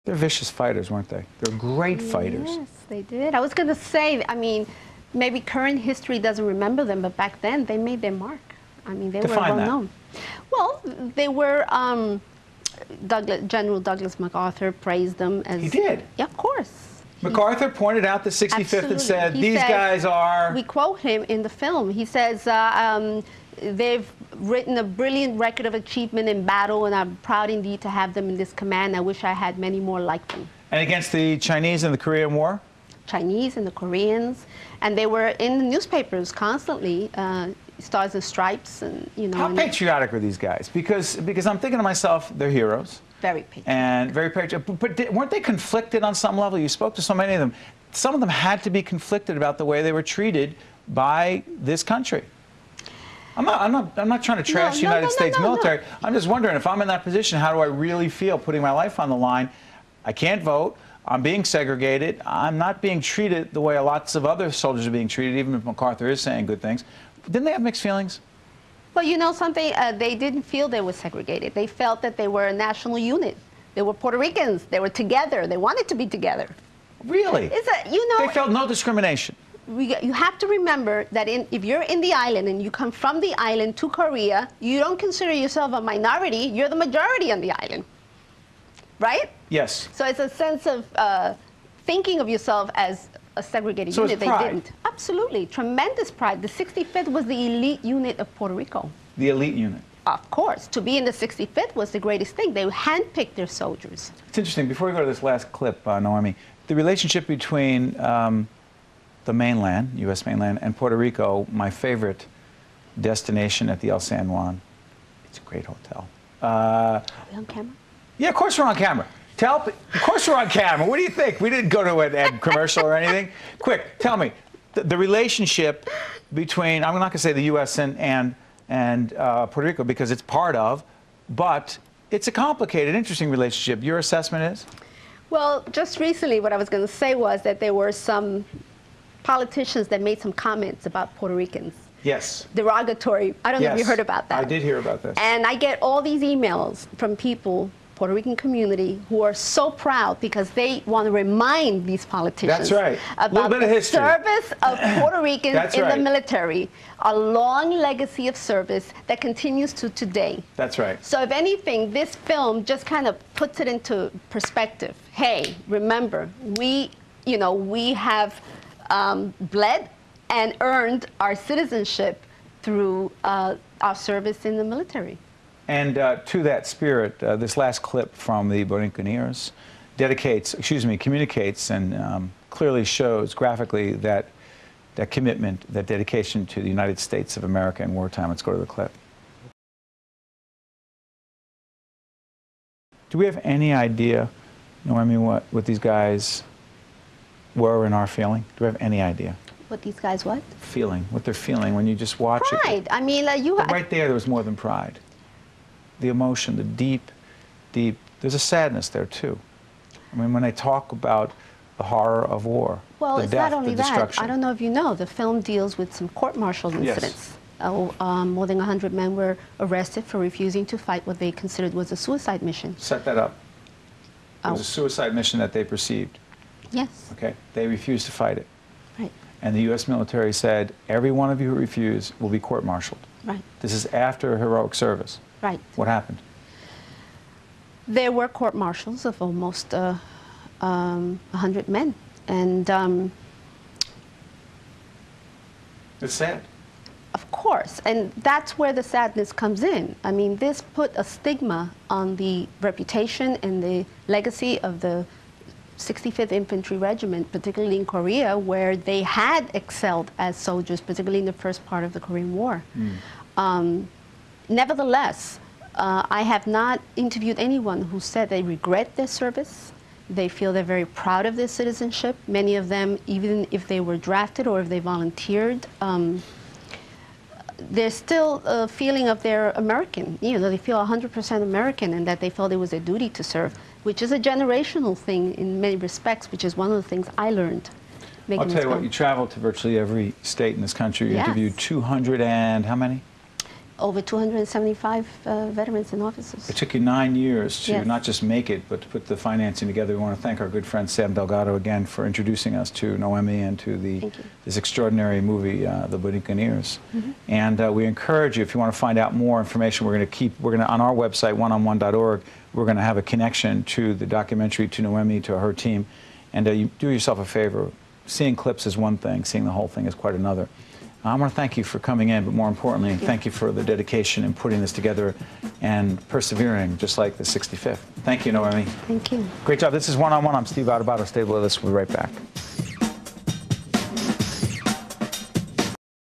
They're vicious fighters, weren't they? They're great fighters. Yes, they did. I was going to say, I mean, maybe current history doesn't remember them, but back then they made their mark. I mean, they were well known. Well, they were, General Douglas MacArthur praised them as... He did? Yeah, of course. MacArthur pointed out the 65th Absolutely. and said, He these said, guys are... We quote him in the film. He says, they've written a brilliant record of achievement in battle, and I'm proud indeed to have them in this command. I wish I had many more like them. And against the Chinese in the Korean War? Chinese and the Koreans. And they were in the newspapers constantly, Stars and Stripes, and, you know. How patriotic are these guys? Because I'm thinking to myself, they're heroes. Very patriotic. And very patriotic. But weren't they conflicted on some level? You spoke to so many of them. Some of them had to be conflicted about the way they were treated by this country. I'm not trying to trash the United States military. I'm just wondering, if I'm in that position, how do I really feel putting my life on the line? I can't vote. I'm being segregated. I'm not being treated the way lots of other soldiers are being treated, even if MacArthur is saying good things. Didn't they have mixed feelings? Well, you know something? They didn't feel they were segregated. They felt that they were a national unit. They were Puerto Ricans. They were together. They wanted to be together. Really? You know, they felt no discrimination. You have to remember that if you're in the island and you come from the island to Korea, you don't consider yourself a minority. You're the majority on the island, right? Yes. So it's a sense of thinking of yourself as a segregated unit. They didn't. Absolutely. Tremendous pride. The 65th was the elite unit of Puerto Rico. The elite unit. Of course. To be in the 65th was the greatest thing. They handpicked their soldiers. It's interesting. Before we go to this last clip, Noemi, the relationship between the mainland, U.S. mainland, and Puerto Rico, my favorite destination at the El San Juan. It's a great hotel. Are we on camera? Yeah, of course we're on camera. Of course we're on camera. What do you think? We didn't go to an ad commercial or anything. Quick, tell me, the relationship between, I'm not going to say the U.S. and Puerto Rico because it's part of, but it's a complicated, interesting relationship. Your assessment is? Well, just recently what I was going to say was that there were some politicians that made some comments about Puerto Ricans. Yes. Derogatory. I don't know if you heard about that. I did hear about this. And I get all these emails from people, Puerto Rican community, who are so proud because they want to remind these politicians about the service of Puerto Ricans in the military, a long legacy of service that continues to today. That's right. So if anything, this film just kind of puts it into perspective. Hey, remember, we have bled and earned our citizenship through our service in the military. And to that spirit, this last clip from the Borinqueneers communicates and clearly shows graphically that commitment, that dedication to the United States of America in wartime. Let's go to the clip. Do we have any idea, Noemi, what these guys were in our feeling? Do we have any idea? What these guys what? Feeling, what they're feeling when you just watch it. Pride. I mean, right there was more than pride. The emotion, the deep, there's a sadness there too. I mean, when they talk about the horror of war, the death, the destruction. I don't know if you know, the film deals with some court-martial incidents. Yes. More than 100 men were arrested for refusing to fight what they considered was a suicide mission. Set that up. It was a suicide mission that they perceived. Yes. Okay. They refused to fight it. Right. And the U.S. military said, every one of you who refuse will be court-martialed. Right. This is after heroic service. Right. What happened? There were court-martials of almost 100 men. And it's sad. Of course. And that's where the sadness comes in. I mean, this put a stigma on the reputation and the legacy of the 65th Infantry Regiment, particularly in Korea, where they had excelled as soldiers, particularly in the first part of the Korean War. Nevertheless, I have not interviewed anyone who said they regret their service. They feel they're very proud of their citizenship. Many of them, even if they were drafted or if they volunteered, there's still a feeling of they're American. You know, they feel 100% American and that they felt it was their duty to serve, which is a generational thing in many respects, which is one of the things I learned. I'll tell you what, you traveled to virtually every state in this country. You interviewed 200 and how many? over 275 veterans and officers. It took you 9 years to Yes. not just make it, but to put the financing together. We want to thank our good friend Sam Delgado again for introducing us to Noemi and to this extraordinary movie, The Borinqueneers. And we encourage you, if you want to find out more information, we're going to on our website, oneonone.org, we're going to have a connection to the documentary, to Noemi, to her team. And you do yourself a favor. Seeing clips is one thing, seeing the whole thing is quite another. I want to thank you for coming in, but more importantly, thank you for the dedication in putting this together and persevering, just like the 65th. Thank you, Noemi. Thank you. Great job. This is One on One. I'm Steve Adubato. Stay with us. We'll be right back.